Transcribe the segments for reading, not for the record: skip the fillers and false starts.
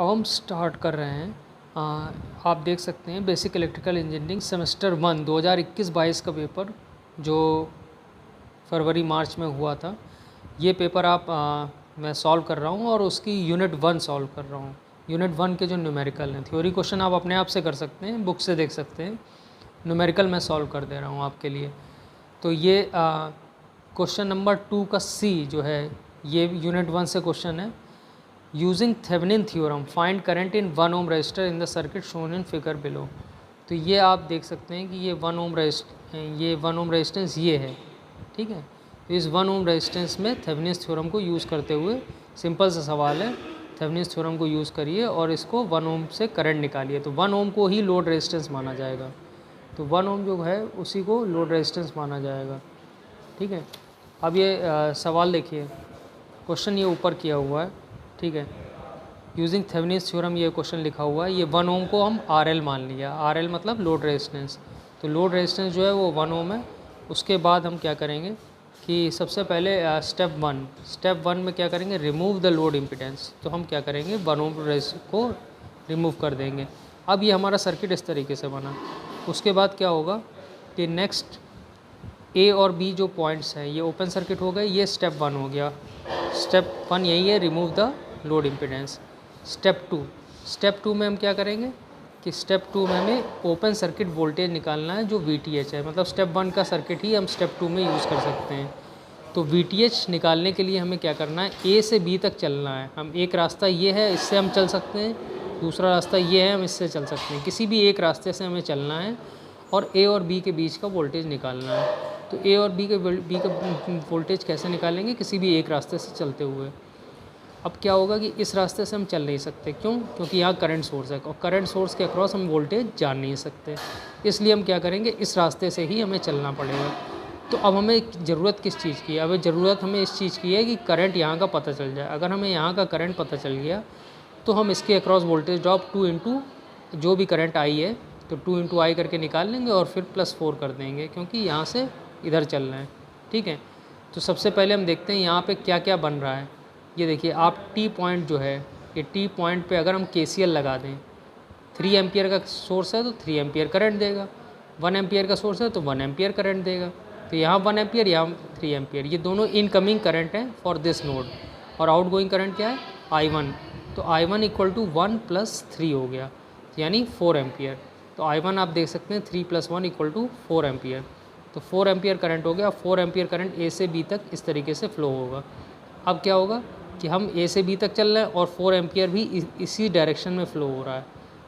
अब हम स्टार्ट कर रहे हैं। आप देख सकते हैं बेसिक इलेक्ट्रिकल इंजीनियरिंग सेमेस्टर 1 2021-22 का पेपर जो फरवरी मार्च में हुआ था, ये पेपर मैं सॉल्व कर रहा हूँ और उसकी यूनिट 1 सॉल्व कर रहा हूँ। यूनिट 1 के जो न्यूमेरिकल हैं, थ्योरी क्वेश्चन आप अपने आप से कर सकते हैं, बुक से देख सकते हैं, न्यूमेरिकल मैं सॉल्व कर दे रहा हूँ आपके लिए। तो ये क्वेश्चन नंबर 2 का सी जो है ये यूनिट 1 से क्वेश्चन है। Using Thevenin theorem find current in 1 ohm resistor in the circuit shown in figure below. तो ये आप देख सकते हैं कि ये 1 ओम रेजिस्टेंस ये है, ठीक है। तो इस 1 ओम रेजिस्टेंस में थेवेनिन्स थ्योरम को यूज़ करते हुए सिंपल सा सवाल है, थेवेनिन्स थ्योरम को यूज़ करिए और इसको 1 ओम से करंट निकालिए। तो 1 ओम को ही लोड रेजिस्टेंस माना जाएगा, तो 1 ओम जो है उसी को लोड रेजिस्टेंस माना जाएगा, ठीक है। अब ये सवाल देखिए, क्वेश्चन ये ऊपर किया हुआ है, ठीक है। यूजिंग थेवेनिन्स थ्योरम ये क्वेश्चन लिखा हुआ है। ये 1 ओम को हम RL मान लिया, RL मतलब लोड रेजिस्टेंस। तो लोड रेजिस्टेंस जो है वो 1 ओम है। उसके बाद हम क्या करेंगे कि सबसे पहले स्टेप वन में क्या करेंगे, रिमूव द लोड इम्पिडेंस। तो हम क्या करेंगे, 1 ओम को रिमूव कर देंगे। अब ये हमारा सर्किट इस तरीके से बना। उसके बाद क्या होगा कि नेक्स्ट A और B जो पॉइंट्स हैं ये ओपन सर्किट हो गए, ये स्टेप 1 हो गया। स्टेप 1 यही है, remove the load impedance. Step two में हम क्या करेंगे कि स्टेप 2 में हमें ओपन सर्किट वोल्टेज निकालना है जो VTH है। मतलब स्टेप 1 का सर्किट ही हम स्टेप 2 में यूज़ कर सकते हैं। तो VTH निकालने के लिए हमें क्या करना है, A से B तक चलना है। हम एक रास्ता ये है, इससे हम चल सकते हैं, दूसरा रास्ता ये है, हम इससे चल सकते हैं। किसी भी एक रास्ते से हमें चलना है और A और B के बीच का वोल्टेज निकालना है। तो A और B का वोल्टेज कैसे निकालेंगे, किसी भी एक रास्ते से चलते हुए। अब क्या होगा कि इस रास्ते से हम चल नहीं सकते, क्यों? क्योंकि यहाँ करंट सोर्स है और करंट सोर्स के अक्रॉस हम वोल्टेज जान नहीं सकते। इसलिए हम क्या करेंगे, इस रास्ते से ही हमें चलना पड़ेगा। तो अब हमें ज़रूरत किस चीज़ की है? अब ज़रूरत हमें इस चीज़ की है कि करंट यहाँ का पता चल जाए। अगर हमें यहाँ का करंट पता चल गया तो हम इसके अक्रॉस वोल्टेज ड्रॉप 2 इंटू जो भी करंट आई है तो 2 इंटू आई करके निकाल लेंगे और फिर +4 कर देंगे, क्योंकि यहाँ से इधर चल रहे हैं, ठीक है। तो सबसे पहले हम देखते हैं यहाँ पे क्या क्या बन रहा है। ये देखिए, आप T पॉइंट जो है, ये T पॉइंट पे अगर हम KCL लगा दें, 3 एम्पियर का सोर्स है तो 3 एम्पियर करंट देगा, 1 एम्पियर का सोर्स है तो 1 एम्पियर करंट देगा। तो यहाँ 1 एम्पियर, यहाँ 3 एम्पियर, ये दोनों इनकमिंग करंट हैं फॉर दिस नोड। और आउटगोइंग करंट क्या है, I1। तो I1 = 1 + 3 हो गया, यानी 4 एम्पियर। तो I1 आप देख सकते हैं 3 + 1 = 4 एम्पियर। तो 4 एम्पियर करंट हो गया। 4 एम्पियर करंट A से B तक इस तरीके से फ्लो होगा। अब क्या होगा कि हम A से B तक चल रहे हैं और 4 एम्पियर भी इसी डायरेक्शन में फ़्लो हो रहा है।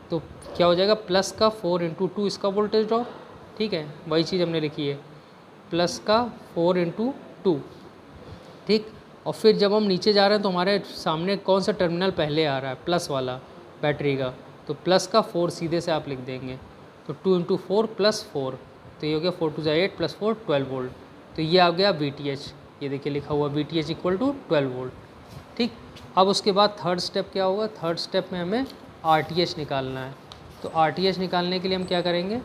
तो क्या हो जाएगा, प्लस का 4 × 2 इसका वोल्टेज ड्रॉप, ठीक है, वही चीज़ हमने लिखी है, प्लस का 4 × 2, ठीक। और फिर जब हम नीचे जा रहे हैं तो हमारे सामने कौन सा टर्मिनल पहले आ रहा है, प्लस वाला बैटरी का। तो प्लस का 4 सीधे से आप लिख देंगे। तो 2 × 4 + 4, तो ये हो गया 4 × 2 = 8 + 4 12 वोल्ट। तो ये आ गया VTH। ये देखिए लिखा हुआ VTH = 12 वोल्ट, ठीक। अब उसके बाद थर्ड स्टेप क्या होगा, थर्ड स्टेप में हमें RTH निकालना है। तो RTH निकालने के लिए हम क्या करेंगे,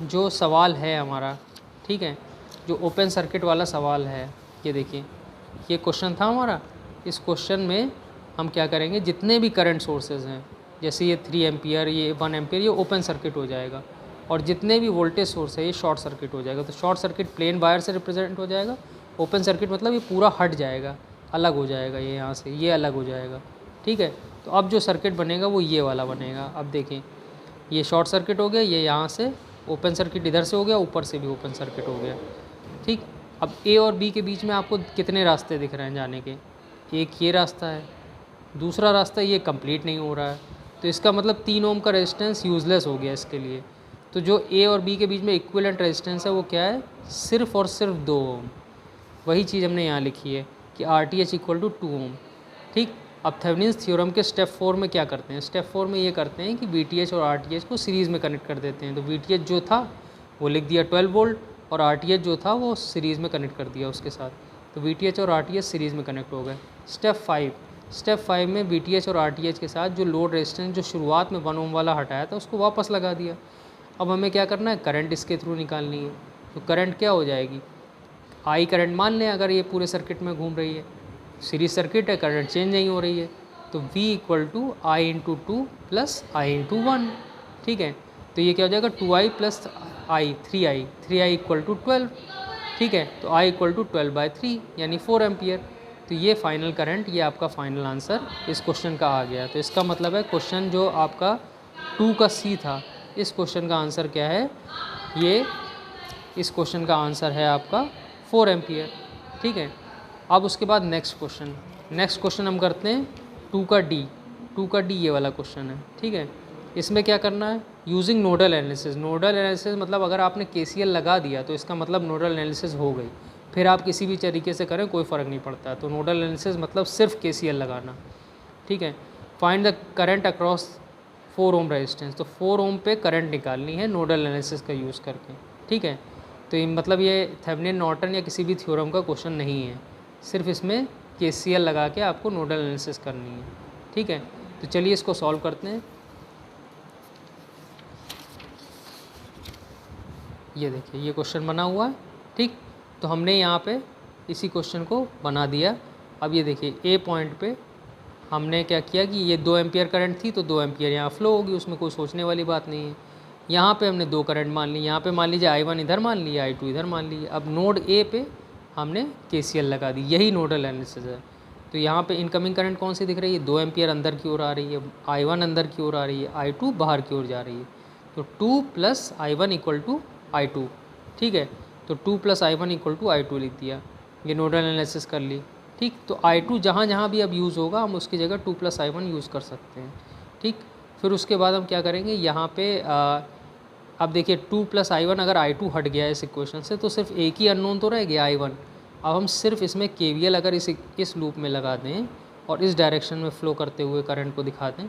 जो सवाल है हमारा, ठीक है, जो ओपन सर्किट वाला सवाल है, ये देखिए ये क्वेश्चन था हमारा। इस क्वेश्चन में हम क्या करेंगे, जितने भी करंट सोर्सेज हैं, जैसे ये 3 एम्पियर, ये 1 एम्पियर, ये ओपन सर्किट हो जाएगा। और जितने भी वोल्टेज सोर्स है ये शॉर्ट सर्किट हो जाएगा। तो शॉर्ट सर्किट प्लेन वायर से रिप्रेजेंट हो जाएगा, ओपन सर्किट मतलब ये पूरा हट जाएगा, अलग हो जाएगा, ये यहाँ से ये अलग हो जाएगा, ठीक है। तो अब जो सर्किट बनेगा वो ये वाला बनेगा। अब देखें, ये शॉर्ट सर्किट हो गया, ये यहाँ से ओपन सर्किट इधर से हो गया, ऊपर से भी ओपन सर्किट हो गया, ठीक। अब A और B के बीच में आपको कितने रास्ते दिख रहे हैं जाने के, एक ये रास्ता है, दूसरा रास्ता ये कंप्लीट नहीं हो रहा है। तो इसका मतलब 3 ओम का रेजिस्टेंस यूज़लेस हो गया इसके लिए। तो जो A और B के बीच में इक्विवेलेंट रेजिस्टेंस है वो क्या है, सिर्फ और सिर्फ 2 ओम। वही चीज़ हमने यहाँ लिखी है कि RTH = 2 ओम, ठीक। अब थेवेनिन्स थ्योरम के स्टेप 4 में क्या करते हैं, स्टेप 4 में ये करते हैं कि VTH और RTH को सीरीज़ में कनेक्ट कर देते हैं। तो VTH जो था वो लिख दिया 12 वोल्ट और RTH जो था वो सीरीज़ में कनेक्ट कर दिया उसके साथ। तो VTH और RTH सीरीज़ में कनेक्ट हो गए। स्टेप 5 में VTH और RTH के साथ जो लोड रेजिस्टेंस जो शुरुआत में 1 ओम वाला हटाया था उसको वापस लगा दिया। अब हमें क्या करना है, करंट इसके थ्रू निकालनी है। तो करंट क्या हो जाएगी, I करंट मान लें, अगर ये पूरे सर्किट में घूम रही है, सीरीज सर्किट है, करंट चेंज नहीं हो रही है, तो V equal to I into two plus I into one, ठीक है। तो ये क्या हो जाएगा 2i plus I 3i equal to 12, ठीक है। तो I इक्वल टू 12/3 यानी 4 एम्पियर। तो ये फाइनल करंट, ये आपका फाइनल आंसर इस क्वेश्चन का आ गया। तो इसका मतलब है क्वेश्चन जो आपका 2 का C था, इस क्वेश्चन का आंसर क्या है, ये इस क्वेश्चन का आंसर है आपका 4 एम्पियर, ठीक है। अब उसके बाद नेक्स्ट क्वेश्चन हम करते हैं 2 का D ये वाला क्वेश्चन है, ठीक है। इसमें क्या करना है, यूजिंग नोडल एनालिसिस मतलब अगर आपने KCL लगा दिया तो इसका मतलब नोडल एनालिसिस हो गई। फिर आप किसी भी तरीके से करें कोई फ़र्क नहीं पड़ता। तो नोडल एनालिसिस मतलब सिर्फ KCL लगाना, ठीक है। Find the current across 4 ohm resistance, तो 4 ओम पे करंट निकालनी है नोडल एनालिसिस का यूज़ करके, ठीक है। तो ये मतलब ये थेवेनिन नॉर्टन या किसी भी थ्योरम का क्वेश्चन नहीं है, सिर्फ इसमें KCL लगा के आपको नोडल एनालिसिस करनी है, ठीक है। तो चलिए इसको सॉल्व करते हैं। ये देखिए ये क्वेश्चन बना हुआ है, ठीक। तो हमने यहाँ पे इसी क्वेश्चन को बना दिया। अब ये देखिए ए पॉइंट पे हमने क्या किया कि ये 2 एम्पियर करंट थी, तो 2 एम्पियर यहाँ फ्लो होगी, उसमें कोई सोचने वाली बात नहीं है। यहाँ पे हमने 2 करंट मान ली, यहाँ पे मान लीजिए I1 इधर मान लिया, I2 इधर मान लिया। अब नोड ए पे हमने KCL लगा दी, यही नोडल एनालिसिस है। तो यहाँ पे इनकमिंग करंट कौन सी दिख रही है, 2 एम्पियर अंदर की ओर आ रही है, I1 अंदर की ओर आ रही है, I2 बाहर की ओर जा रही है। तो 2 + I1 इक्वल टू I2, ठीक है। तो 2 + I1 इक्वल टू I2 लिख दिया, ये नोडल एनालिसिस कर ली, ठीक। तो I2 जहाँ जहाँ भी अब यूज़ होगा हम उसकी जगह 2 + I1 यूज़ कर सकते हैं, ठीक। फिर उसके बाद हम क्या करेंगे, यहाँ पे अब देखिए 2 + I1 अगर I2 हट गया इस इक्वेशन से तो सिर्फ एक ही अननोन तो रह गया I1। अब हम सिर्फ इसमें KVL अगर इस लूप में लगा दें और इस डायरेक्शन में फ़्लो करते हुए करंट को दिखा दें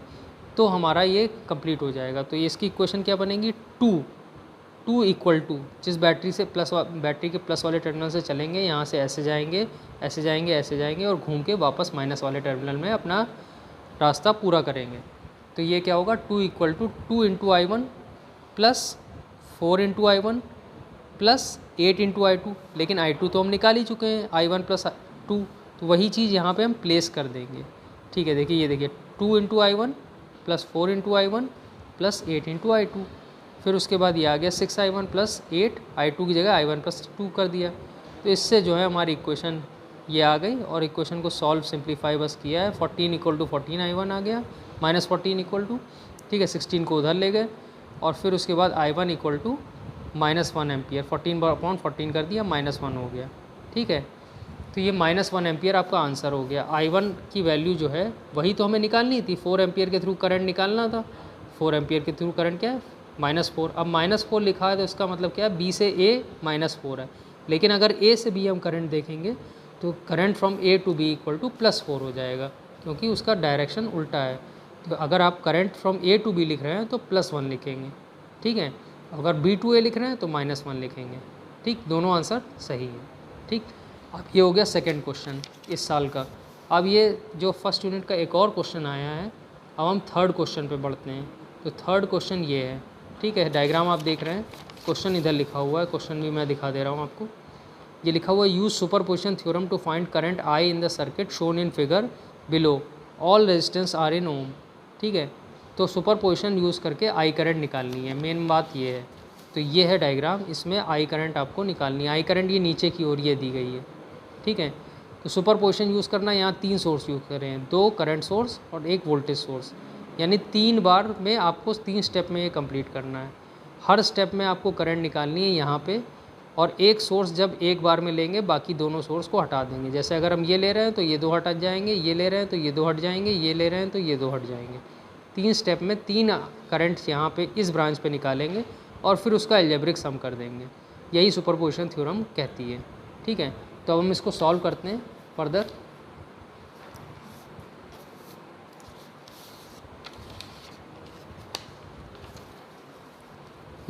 तो हमारा ये कंप्लीट हो जाएगा। तो ये इसकी इक्वेशन क्या बनेगी, 2 इक्वल टू, जिस बैटरी के प्लस वाले टर्मिनल से चलेंगे, यहाँ से ऐसे जाएंगे ऐसे जाएंगे ऐसे जाएंगे और घूम के वापस माइनस वाले टर्मिनल में अपना रास्ता पूरा करेंगे। तो ये क्या होगा, 2 equal to 2 × I1 plus 4 × I1 plus 8 × I2। लेकिन I2 तो हम निकाल ही चुके हैं, I1 + 2, तो वही चीज़ यहाँ पे हम प्लेस कर देंगे, ठीक है। देखिए ये देखिए 2 × I1 plus 4 × I1 plus 8 × I2। फिर उसके बाद ये आ गया 6I1 प्लस 8, I2 की जगह I1 + 2 कर दिया। तो इससे जो है हमारी इक्वेशन ये आ गई और इक्वेशन को सॉल्व सिंप्लीफाई बस किया है। 14 इक्वल टू 14I1 आ गया, -14 इक्वल टू, ठीक है। 16 को उधर ले गए और फिर उसके बाद I1 इक्वल टू -1 एम्पियर, 14/14 कर दिया, -1 हो गया, ठीक है। तो ये -1 एम्पियर आपका आंसर हो गया। I1 की वैल्यू जो है वही तो हमें निकालनी थी, 4 एम्पियर के थ्रू करंट निकालना था। 4 एम्पियर के थ्रू करंट क्या है, -4। अब -4 लिखा है तो इसका मतलब क्या है, B से A -4 है। लेकिन अगर A से B हम करंट देखेंगे तो current from A to B equal to +4 हो जाएगा, क्योंकि उसका डायरेक्शन उल्टा है। तो अगर आप current from A to B लिख रहे हैं तो +1 लिखेंगे, ठीक है। अगर B टू A लिख रहे हैं तो -1 लिखेंगे, ठीक। दोनों आंसर सही है, ठीक। अब ये हो गया सेकंड क्वेश्चन इस साल का। अब ये जो फर्स्ट यूनिट का एक और क्वेश्चन आया है, अब हम थर्ड क्वेश्चन पे बढ़ते हैं। तो थर्ड क्वेश्चन ये है, ठीक है। डायग्राम आप देख रहे हैं, क्वेश्चन इधर लिखा हुआ है, क्वेश्चन भी मैं दिखा दे रहा हूँ आपको। ये लिखा हुआ है, use superposition theorem to find current I in the circuit shown in figure below, all resistance are in ohm, ठीक है। तो सुपरपोजिशन यूज़ करके I करंट निकालनी है, मेन बात ये है। तो ये है डायग्राम, इसमें I करंट आपको निकालनी है। I करंट ये नीचे की ओर ये दी गई है, ठीक है। तो सुपरपोजिशन यूज़ करना, यहाँ 3 सोर्स यूज़ कर रहे हैं, 2 करंट सोर्स और 1 वोल्टेज सोर्स, यानी 3 बार में आपको 3 स्टेप में ये कंप्लीट करना है। हर स्टेप में आपको करंट निकालनी है यहाँ पे, और एक सोर्स जब एक बार में लेंगे बाकी दोनों सोर्स को हटा देंगे। जैसे अगर हम ये ले रहे हैं तो ये 2 हट जाएंगे, ये ले रहे हैं तो ये 2 हट जाएंगे, ये ले रहे हैं तो ये 2 हट जाएंगे। 3 स्टेप में 3 करंट्स यहाँ पे इस ब्रांच पे निकालेंगे और फिर उसका अलजेब्रिक सम कर देंगे। यही सुपरपोजिशन थ्योरम कहती है, ठीक है। तो अब हम इसको सॉल्व करते हैं फर्दर।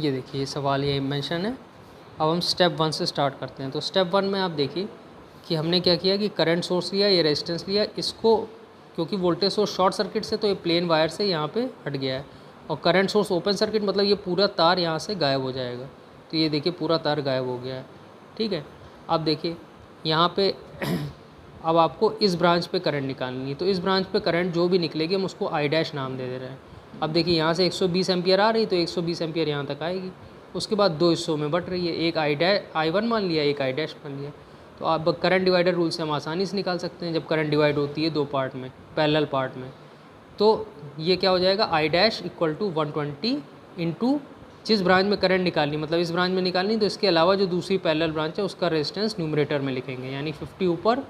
ये देखिए सवाल ये मेंशन है। अब हम स्टेप 1 से स्टार्ट करते हैं। तो स्टेप 1 में आप देखिए कि हमने क्या किया कि करंट सोर्स लिया, ये रेजिस्टेंस लिया, इसको क्योंकि वोल्टेज सोर्स शॉर्ट सर्किट से तो ये प्लेन वायर से यहाँ पे हट गया है, और करंट सोर्स ओपन सर्किट मतलब ये पूरा तार यहाँ से गायब हो जाएगा। तो ये देखिए पूरा तार गायब हो गया है, ठीक है। अब देखिए यहाँ पे अब आपको इस ब्रांच पे करंट निकालनी है, तो इस ब्रांच पे करंट जो भी निकलेगी हम उसको आई डैश नाम दे रहे हैं। अब देखिए यहाँ से 120 एम्पियर आ रही, तो 120 एम्पियर यहाँ तक आएगी। उसके बाद दो हिस्सों में बट रही है, एक I1 मान लिया, एक आई डैश मान लिया। तो आप करंट डिवाइडर रूल से हम आसानी से निकाल सकते हैं जब करंट डिवाइड होती है दो पार्ट में, पैरेलल पार्ट में। तो ये क्या हो जाएगा, I dash equal to 120 into जिस ब्रांच में करंट निकालनी, मतलब इस ब्रांच में निकालनी, तो इसके अलावा जो दूसरी पैरेलल ब्रांच है उसका रेजिस्टेंस न्यूमरेटर में लिखेंगे, यानी 50 ऊपर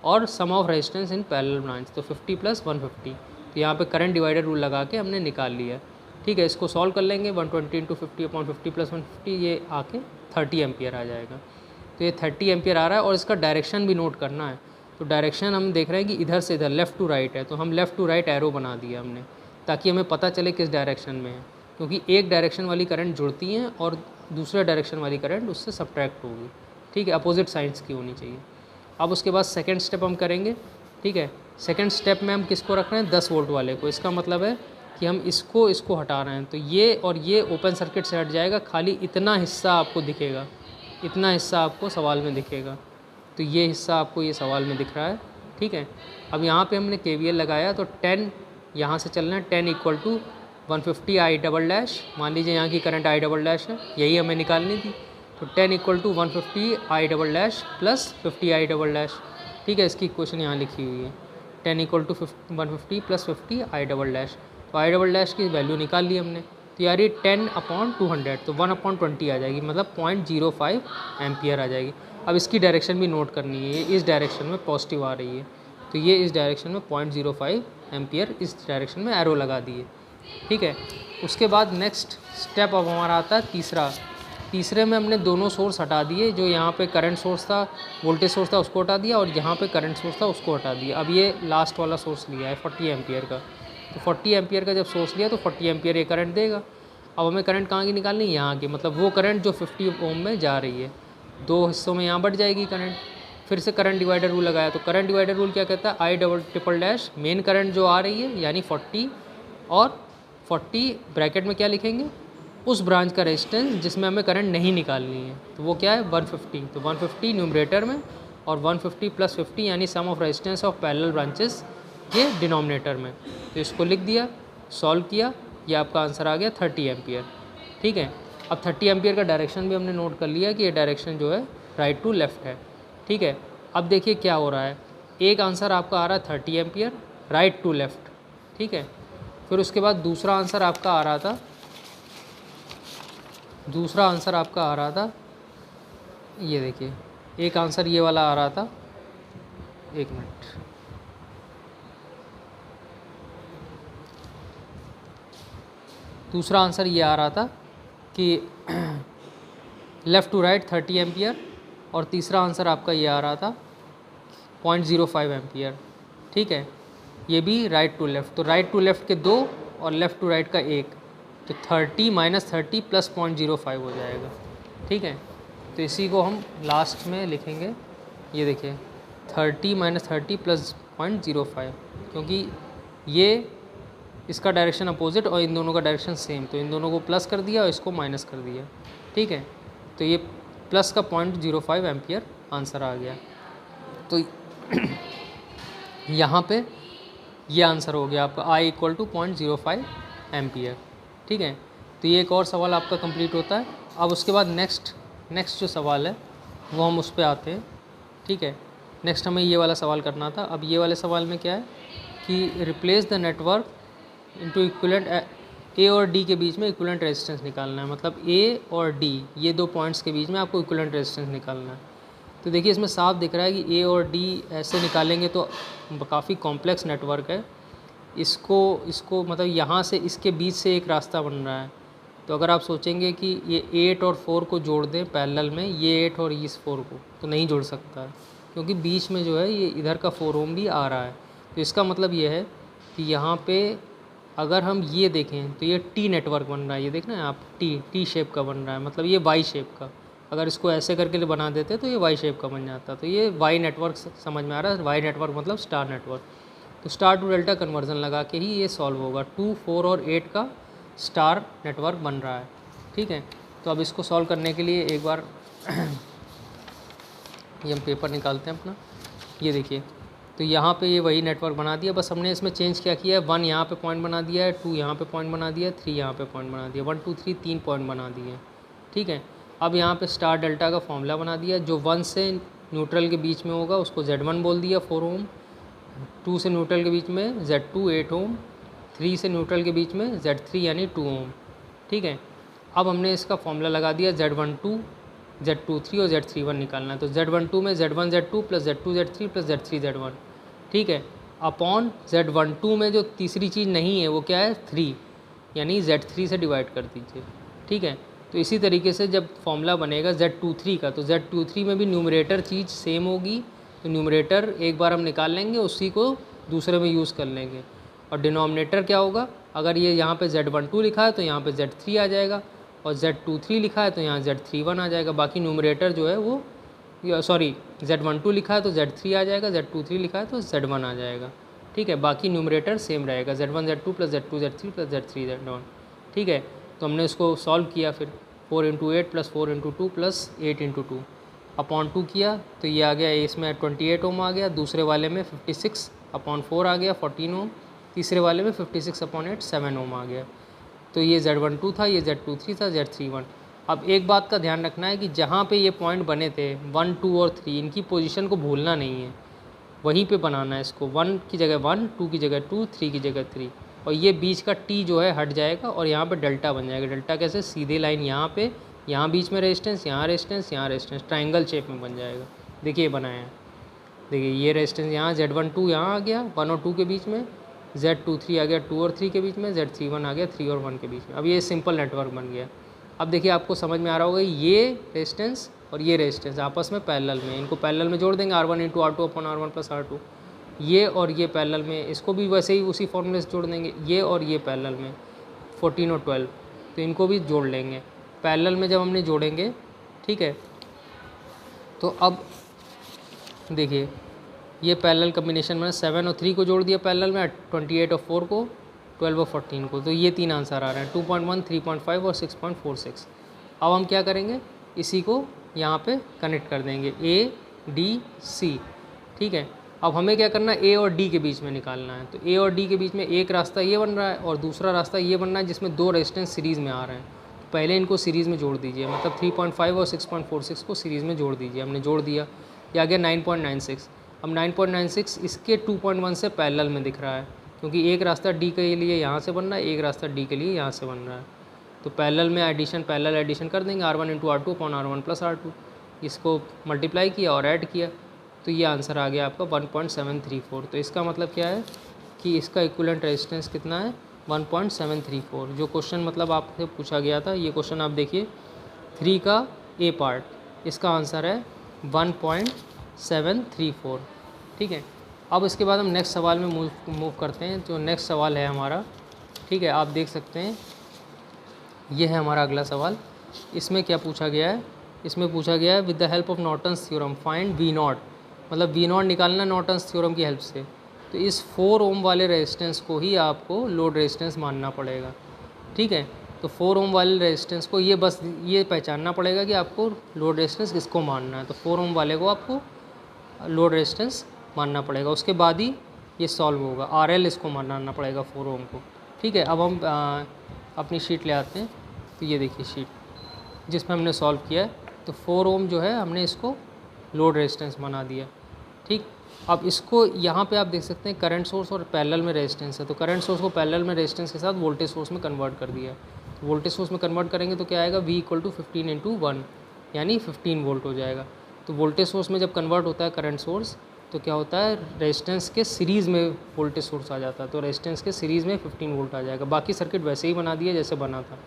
और sum of resistance in parallel branch, तो 50 + 150। तो यहाँ पे करंट डिवाइडर रूल लगा के हमने निकाल लिया। ठीक है, इसको सॉल्व कर लेंगे, 120 इंटू 50/50 + 150, ये आके 30 एम्पियर आ जाएगा। तो ये 30 एम्पियर आ रहा है और इसका डायरेक्शन भी नोट करना है। तो डायरेक्शन हम देख रहे हैं कि इधर से इधर, लेफ़्ट टू राइट है, तो हम लेफ़्ट टू राइट एरो बना दिया हमने, ताकि हमें पता चले किस डायरेक्शन में है, क्योंकि एक डायरेक्शन वाली करंट जुड़ती हैं और दूसरे डायरेक्शन वाली करंट उससे सब्ट्रैक्ट होगी। ठीक है, अपोजिट साइड्स की होनी चाहिए। अब उसके बाद सेकंड स्टेप हम करेंगे। ठीक है, सेकंड स्टेप में हम किसको रख रहे हैं, 10 वोल्ट वाले को। इसका मतलब है कि हम इसको हटा रहे हैं, तो ये और ये ओपन सर्किट से हट जाएगा, खाली इतना हिस्सा आपको दिखेगा, इतना हिस्सा आपको सवाल में दिखेगा। तो ये हिस्सा आपको ये सवाल में दिख रहा है। ठीक है, अब यहाँ पे हमने KVL लगाया, तो 10 यहाँ से चलना है, 10 = 150 I डबल डैश। मान लीजिए यहाँ की करंट I डबल डैश है, यही हमें निकालनी थी। तो 10 = 150 I double dash plus 50 I double dash. ठीक है, इसकी इक्वेशन यहाँ लिखी हुई है, 10 = 150 + 50 I डबल डैश। तो I डबल डैश की वैल्यू निकाल ली हमने, तो यार ये 10/200, तो 1/20 आ जाएगी, मतलब 0.05 एम्पियर आ जाएगी। अब इसकी डायरेक्शन भी नोट करनी है, ये इस डायरेक्शन में पॉजिटिव आ रही है, तो ये इस डायरेक्शन में 0.05 एम्पियर इस डायरेक्शन में एरो लगा दिए। ठीक है, उसके बाद नेक्स्ट स्टेप अब हमारा आता है तीसरे में हमने दोनों सोर्स हटा दिए, जो यहाँ पे करंट सोर्स था, वोल्टेज सोर्स था, उसको हटा दिया, और यहाँ पे करंट सोर्स था उसको हटा दिया। अब ये लास्ट वाला सोर्स लिया है 40 एम्पियर का, तो 40 एम्पियर का जब सोर्स लिया तो 40 एम्पियर ये करंट देगा। अब हमें करंट कहाँ की निकालनी है, यहाँ की, मतलब वो करंट जो 50 ओम में जा रही है, दो हिस्सों में यहाँ बढ़ जाएगी करंट। फिर से करंट डिवाइडर रूल लगाया, तो करंट डिवाइडर रूल क्या कहता है, I double triple dash, main current जो आ रही है यानी 40, और 40 ब्रैकेट में क्या लिखेंगे, उस ब्रांच का रेजिस्टेंस जिसमें हमें करंट नहीं निकालनी है, तो वो क्या है 150। तो 150 न्यूमरेटर में और 150 + 50 यानी sum of resistance of parallel branches ये डिनोमिनेटर में। तो इसको लिख दिया, सॉल्व किया, ये आपका आंसर आ गया 30 एम्पियर। ठीक है, अब 30 एम्पियर का डायरेक्शन भी हमने नोट कर लिया कि ये डायरेक्शन जो है राइट टू लेफ़्ट है। ठीक है, अब देखिए क्या हो रहा है, एक आंसर आपका आ रहा है 30 एम्पियर राइट टू लेफ़्ट। ठीक है, फिर उसके बाद दूसरा आंसर आपका आ रहा था, ये देखिए, एक आंसर ये वाला आ रहा था, एक मिनट, दूसरा आंसर ये आ रहा था कि लेफ़्ट टू राइट 30 एम्पियर, और तीसरा आंसर आपका ये आ रहा था 0.05 एम्पियर। ठीक है, ये भी राइट टू लेफ़्ट, तो राइट टू लेफ़्ट के 2 और लेफ़्ट टू राइट का 1, तो 30 - 30 + 0.05 हो जाएगा। ठीक है, तो इसी को हम लास्ट में लिखेंगे, ये देखिए 30 - 30 + 0.05, क्योंकि ये इसका डायरेक्शन अपोजिट और इन दोनों का डायरेक्शन सेम, तो इन दोनों को प्लस कर दिया और इसको माइनस कर दिया। ठीक है, तो ये प्लस का 0.05 एम्पियर आंसर आ गया। तो यहाँ पे ये आंसर हो गया आपका I = 0.05 एम्पियर। ठीक है, तो ये एक और सवाल आपका कंप्लीट होता है। अब उसके बाद नेक्स्ट जो सवाल है वो हम उस पर आते हैं। ठीक है, नेक्स्ट हमें ये वाला सवाल करना था। अब ये वाले सवाल में क्या है कि replace the network into equivalent, A और D के बीच में इक्विवेलेंट रेजिस्टेंस निकालना है, मतलब A और D ये दो पॉइंट्स के बीच में आपको इक्विवेलेंट रेजिस्टेंस निकालना है। तो देखिए इसमें साफ दिख रहा है कि A और D ऐसे निकालेंगे तो काफ़ी कॉम्प्लेक्स नेटवर्क है। इसको मतलब यहाँ से इसके बीच से एक रास्ता बन रहा है, तो अगर आप सोचेंगे कि ये 8 और 4 को जोड़ दें पैरेलल में, ये 8 और इस 4 को, तो नहीं जोड़ सकता है, क्योंकि बीच में जो है ये इधर का 4 ओम भी आ रहा है। तो इसका मतलब ये है कि यहाँ पे अगर हम ये देखें तो ये T नेटवर्क बन रहा है, ये देख रहे हैं आप, टी शेप का बन रहा है, मतलब ये वाई शेप का। अगर इसको ऐसे करके बना देते तो ये वाई शेप का बन जाता। तो ये वाई नेटवर्क समझ में आ रहा है, वाई नेटवर्क मतलब स्टार नेटवर्क। तो स्टार टू डेल्टा कन्वर्जन लगा के ही ये सॉल्व होगा। 2, 4 और 8 का स्टार नेटवर्क बन रहा है। ठीक है, तो अब इसको सॉल्व करने के लिए एक बार ये हम पेपर निकालते हैं अपना। ये देखिए तो यहाँ पे ये वही नेटवर्क बना दिया, बस हमने इसमें चेंज क्या किया है, 1 यहाँ पे पॉइंट बना दिया है, 2 यहाँ पे पॉइंट बना दिया है, 3 यहाँ पे पॉइंट बना दिया, 1 2 3 3 पॉइंट बना दिए। ठीक है, अब यहाँ पे स्टार डेल्टा का फॉर्मूला बना दिया, जो 1 से न्यूट्रल के बीच में होगा उसको Z1 बोल दिया 4 ओम, 2 से न्यूट्रल के बीच में Z2 8 ओम, 3 से न्यूट्रल के बीच में Z3 यानी 2 ओम। ठीक है, अब हमने इसका फॉर्मूला लगा दिया, Z12 Z23 और Z31 निकालना है। तो Z12 में Z1 Z2 plus Z2 Z3 plus Z3 Z1। ठीक है, अपॉन Z12 में जो तीसरी चीज़ नहीं है वो क्या है, 3, यानी Z3 से डिवाइड कर दीजिए। ठीक है, तो इसी तरीके से जब फॉर्मूला बनेगा Z23 का, तो Z23 में भी न्यूमरेटर चीज़ सेम होगी, तो न्यूमरेटर एक बार हम निकाल लेंगे, उसी को दूसरे में यूज़ कर लेंगे। और डिनोमिनेटर क्या होगा, अगर ये यहाँ पे Z12 लिखा है तो यहाँ पे Z3 आ जाएगा, और Z23 लिखा है तो यहाँ Z31 आ जाएगा। बाकी न्यूमरेटर जो है वो सॉरी Z12 लिखा है तो Z3 आ जाएगा, Z23 लिखा है तो Z1 आ जाएगा। ठीक है, बाकी न्यूमरेटर सेम रहेगा, Z1 Z2 plus Z2 Z3 plus Z3 Z1। ठीक है, तो हमने उसको सॉल्व किया, फिर 4 into 8 plus 4 into 2 plus 8 into 2 upon 2 किया, तो ये आ गया, इसमें 28 ओम आ गया, दूसरे वाले में 56 अपॉन 4 आ गया 14 ओम, तीसरे वाले में 56 अपॉन 8 7 ओम आ गया। तो ये Z12 था, ये Z23 था, Z31। अब एक बात का ध्यान रखना है कि जहाँ पे ये पॉइंट बने थे 1 2 और 3, इनकी पोजीशन को भूलना नहीं है, वहीं पे बनाना है इसको। 1 की जगह 1, 2 की जगह 2, 3 की जगह 3, और ये बीच का T जो है हट जाएगा और यहाँ पे डेल्टा बन जाएगा। डेल्टा कैसे, सीधे लाइन यहाँ पे, यहाँ बीच में रेजिस्टेंस, यहाँ रेजिस्टेंस, यहाँ रेजिस्टेंस, ट्राइंगल शेप में बन जाएगा। देखिए बनाया है, देखिए ये रेजिस्टेंस यहाँ Z12 यहाँ आ गया 1 और 2 के बीच में, Z23 आ गया 2 और 3 के बीच में, Z31 आ गया 3 और 1 के बीच में। अब ये सिंपल नेटवर्क बन गया। अब देखिए आपको समझ में आ रहा होगा, ये रेजिस्टेंस और ये रेजिस्टेंस आपस में पैरेलल में, इनको पैरेलल में जोड़ देंगे, R1 into R2 upon R1 plus R2। ये और ये पैरेलल में, इसको भी वैसे ही उसी फॉर्मूले से जोड़ देंगे, ये और ये पैरेलल में 14 और 12, तो इनको भी जोड़ लेंगे पैरेलल में जब हमने जोड़ेंगे। ठीक है, तो अब देखिए ये पैरेलल कम्बिनेशन में 7 और 3 को जोड़ दिया पैरेलल में, 28 और 4 को, 12 और 14 को, तो ये 3 आंसर आ रहे हैं, 2.1 3.5 और 6.46। अब हम क्या करेंगे, इसी को यहाँ पे कनेक्ट कर देंगे ADC। ठीक है, अब हमें क्या करना है, A और D के बीच में निकालना है। तो A और D के बीच में एक रास्ता ये बन रहा है और दूसरा रास्ता ये बन रहा है, जिसमें 2 रेजिस्टेंस सीरीज़ में आ रहे हैं। तो पहले इनको सीरीज़ में जोड़ दीजिए, मतलब 3.5 और 6.46 को सीरीज़ में जोड़ दीजिए। हमने जोड़ दिया, ये आ गया 9.96। अब 9.96 इसके 2.1 से पैरेलल में दिख रहा है, क्योंकि एक रास्ता D के लिए यहाँ से बन रहा है, एक रास्ता D के लिए यहाँ से बन रहा है। तो पैरेलल में एडिशन, पैरेलल एडिशन कर देंगे, R1 into R2 upon R1 plus R2, इसको मल्टीप्लाई किया और ऐड किया, तो ये आंसर आ गया आपका 1.734। तो इसका मतलब क्या है कि इसका इक्विवेलेंट रेजिस्टेंस कितना है, 1.734। जो क्वेश्चन मतलब आपसे पूछा गया था, ये क्वेश्चन आप देखिए 3 का A पार्ट, इसका आंसर है 1.734। ठीक है, अब इसके बाद हम नेक्स्ट सवाल में मूव करते हैं। जो नेक्स्ट सवाल है हमारा, ठीक है, आप देख सकते हैं ये है हमारा अगला सवाल। इसमें क्या पूछा गया है, इसमें पूछा गया है with the help of Norton's theorem find V0, मतलब V0 निकालना नॉर्टन्स थ्योरम की हेल्प से। तो इस 4 ओम वाले रेजिस्टेंस को ही आपको लोड रेजिस्टेंस मानना पड़ेगा। ठीक है, तो 4 ओम वाले रेजिस्टेंस को ये बस ये पहचानना पड़ेगा कि आपको लोड रेजिस्टेंस किसको मानना है। तो 4 ओम वाले को आपको लोड रेजिस्टेंस मानना पड़ेगा, उसके बाद ही ये सॉल्व होगा। RL इसको मानना पड़ेगा 4 ओम को। ठीक है, अब हम अपनी शीट ले आते हैं। तो ये देखिए शीट जिसमें हमने सॉल्व किया है। तो 4 ओम जो है हमने इसको लोड रेजिस्टेंस बना दिया। ठीक, अब इसको यहाँ पे आप देख सकते हैं करंट सोर्स और पैरेलल में रेजिस्टेंस है। तो करंट सोर्स को पैरेलल में रेजिस्टेंस के साथ वोल्टेज सोर्स में कन्वर्ट कर दिया। वोल्टेज सोर्स में कन्वर्ट करेंगे तो क्या आएगा, V इक्वल टू 15 इंटू 1 यानी 15 वोल्ट हो जाएगा। तो वोल्टेज सोर्स में जब कन्वर्ट होता है करंट सोर्स, तो क्या होता है, रेजिस्टेंस के सीरीज़ में वोल्टेज सोर्स आ जाता है। तो रेजिस्टेंस के सीरीज़ में 15 वोल्ट आ जाएगा। बाकी सर्किट वैसे ही बना दिया जैसे बना था,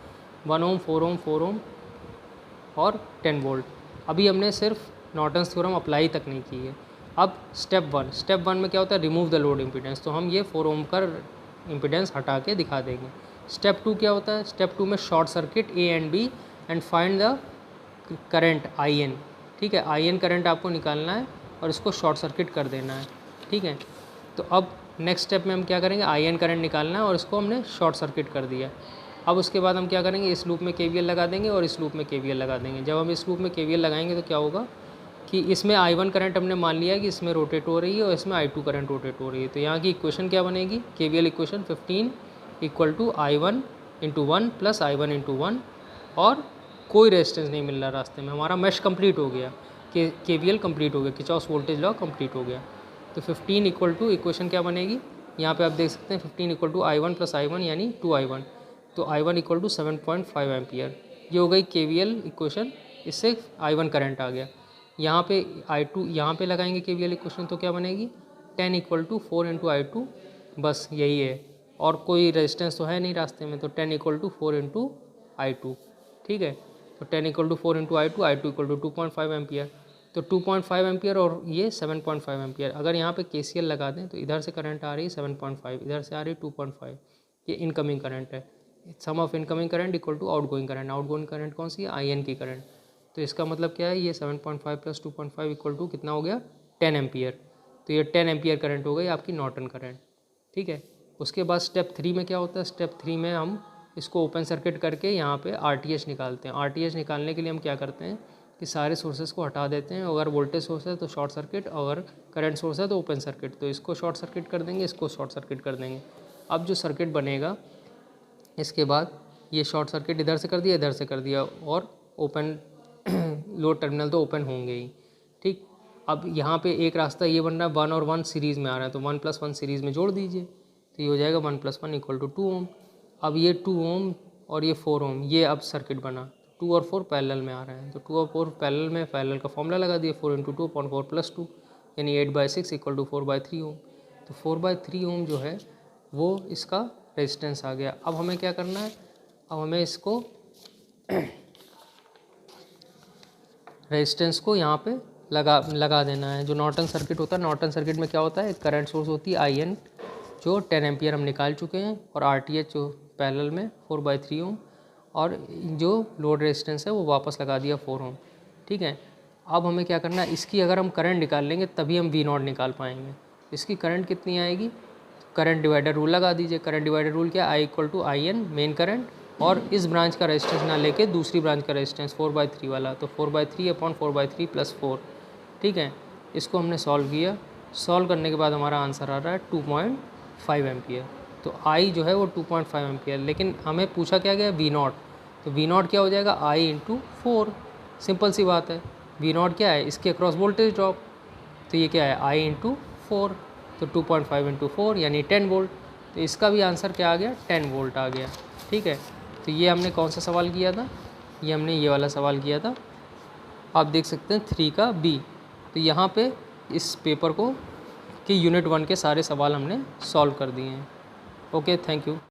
1 ओम 4 ओम 4 ओम और 10 वोल्ट। अभी हमने सिर्फ नॉर्टन्स थ्योरम अप्लाई तक नहीं की है। अब स्टेप 1 में क्या होता है, रिमूव द लोड इम्पीडेंस। तो हम ये 4 ओम का इम्पीडेंस हटा के दिखा देंगे। स्टेप 2 क्या होता है, स्टेप 2 में short circuit A and B and find the current IN। ठीक है, IN करंट आपको निकालना है और इसको शॉर्ट सर्किट कर देना है। ठीक है, तो अब नेक्स्ट स्टेप में हम क्या करेंगे, IN करंट निकालना है और इसको हमने शॉर्ट सर्किट कर दिया। अब उसके बाद हम क्या करेंगे, इस लूप में KVL लगा देंगे और इस लूप में KVL लगा देंगे। जब हम इस लूप में KVL लगाएंगे तो क्या होगा, कि इसमें I1 करंट हमने मान लिया कि इसमें रोटेट हो रही है और इसमें I2 करंट रोटेट हो रही है। तो यहाँ की इक्वेशन क्या बनेगी, KVL equation 15 equal to I1 into 1 plus I1 into 1, और कोई रेजिस्टेंस नहीं मिल रहा रास्ते में, हमारा मैश कंप्लीट हो गया, KVL कंप्लीट हो गया, किर्चॉफ्स वोल्टेज लॉ कंप्लीट हो गया। तो 15 इक्वल टू इक्वेशन क्या बनेगी, यहाँ पे आप देख सकते हैं 15 equal to I1 plus I1 यानी 2I1, तो I1 इक्वल टू 7.5 एम्पियर। ये हो गई KVL इक्वेशन, इससे I1 करंट आ गया। यहाँ पे I2 यहाँ पे लगाएंगे KVL इक्वेशन, तो क्या बनेगी 10 इक्वल टू 4 इंटू I2, बस यही है, और कोई रेजिस्टेंस तो है नहीं रास्ते में, तो 10 इक्वल टू 4 इंटू I2, ठीक है। तो 10 equal to 4 into I2 equal to 2.5 ampere, तो 2.5 एम्पियर और ये 7.5 एम्पियर। अगर यहाँ पे KCL लगा दें तो इधर से करंट आ रही है 7.5, इधर से आ रही है 2.5, ये इनकमिंग करंट है। Sum of incoming current equal to outgoing current, outgoing current कौन सी है, IN की करंट। तो इसका मतलब क्या है, ये 7.5 प्लस 2.5 इक्वल टू कितना हो गया 10 एम्पियर। तो ये 10 एम्पियर करंट हो गई आपकी नॉर्टन करंट, ठीक है। उसके बाद स्टेप 3 में क्या होता है, स्टेप 3 में हम इसको ओपन सर्किट करके यहाँ पे RTH निकालते हैं। RTH निकालने के लिए हम क्या करते हैं कि सारे सोर्सेज को हटा देते हैं, अगर वोल्टेज सोर्स है तो शॉर्ट सर्किट, अगर करंट सोर्स है तो ओपन सर्किट। तो इसको शॉर्ट सर्किट कर देंगे, इसको शॉर्ट सर्किट कर देंगे। अब जो सर्किट बनेगा, इसके बाद ये शॉर्ट सर्किट इधर से कर दिया, इधर से कर दिया, और ओपन लोड टर्मिनल तो ओपन होंगे ही, ठीक। अब यहाँ पे एक रास्ता ये बन रहा है, 1 और 1 सीरीज़ में आ रहा है, तो 1 प्लस 1 सीरीज़ में जोड़ दीजिए, तो ये हो जाएगा 1 प्लस 1 इक्वल टू 2 ओम। अब ये 2 ओम और ये 4 ओम, ये अब सर्किट बना, 2 और 4 पैरेलल में आ रहे हैं, तो 2 और 4 पैरेलल में, पैरेलल का फॉर्मूला लगा दिया, 4 इंटू 2 अपॉन 4 प्लस 2 यानी 8/6 इक्वल टू 4/3 ओम। तो 4/3 ओम जो है वो इसका रेजिस्टेंस आ गया। अब हमें क्या करना है, अब हमें इसको रेजिस्टेंस को यहाँ पे लगा देना है। जो नॉर्टन सर्किट होता है, नॉर्टन सर्किट में क्या होता है, एक करंट सोर्स होती है IN जो 10 एम्पियर हम निकाल चुके हैं, और RTH जो पैरेलल में 4/3 ओम, और जो लोड रेजिस्टेंस है वो वापस लगा दिया 4 ओम, ठीक है। अब हमें क्या करना है, इसकी अगर हम करंट निकाल लेंगे तभी हम V0 निकाल पाएंगे। इसकी करंट कितनी आएगी, करंट डिवाइडर रूल लगा दीजिए। करंट डिवाइडर रूल क्या, I equal to IN main current, और इस ब्रांच का रेजिस्टेंस ना लेके दूसरी ब्रांच का रेजिस्टेंस 4/3 वाला, तो 4/3 अपॉन 4/3 प्लस 4, ठीक है। इसको हमने सॉल्व किया, सॉल्व करने के बाद हमारा आंसर आ रहा है 2.5 एम्पियर। तो I जो है वो 2.5 एम्पियर, लेकिन हमें पूछा क्या गया V0, तो V0 क्या हो जाएगा I इंटू 4, सिंपल सी बात है। V0 क्या है, इसके अक्रॉस वोल्टेज ड्रॉप, तो ये क्या है I इंटू 4, तो 2.5 इंटू 4 यानी 10 वोल्ट। तो इसका भी आंसर क्या आ गया, 10 वोल्ट आ गया, ठीक है। तो ये हमने कौन सा सवाल किया था, ये हमने ये वाला सवाल किया था, आप देख सकते हैं 3 का B। तो यहाँ पे इस पेपर को कि यूनिट 1 के सारे सवाल हमने सॉल्व कर दिए हैं। Okay, thank you.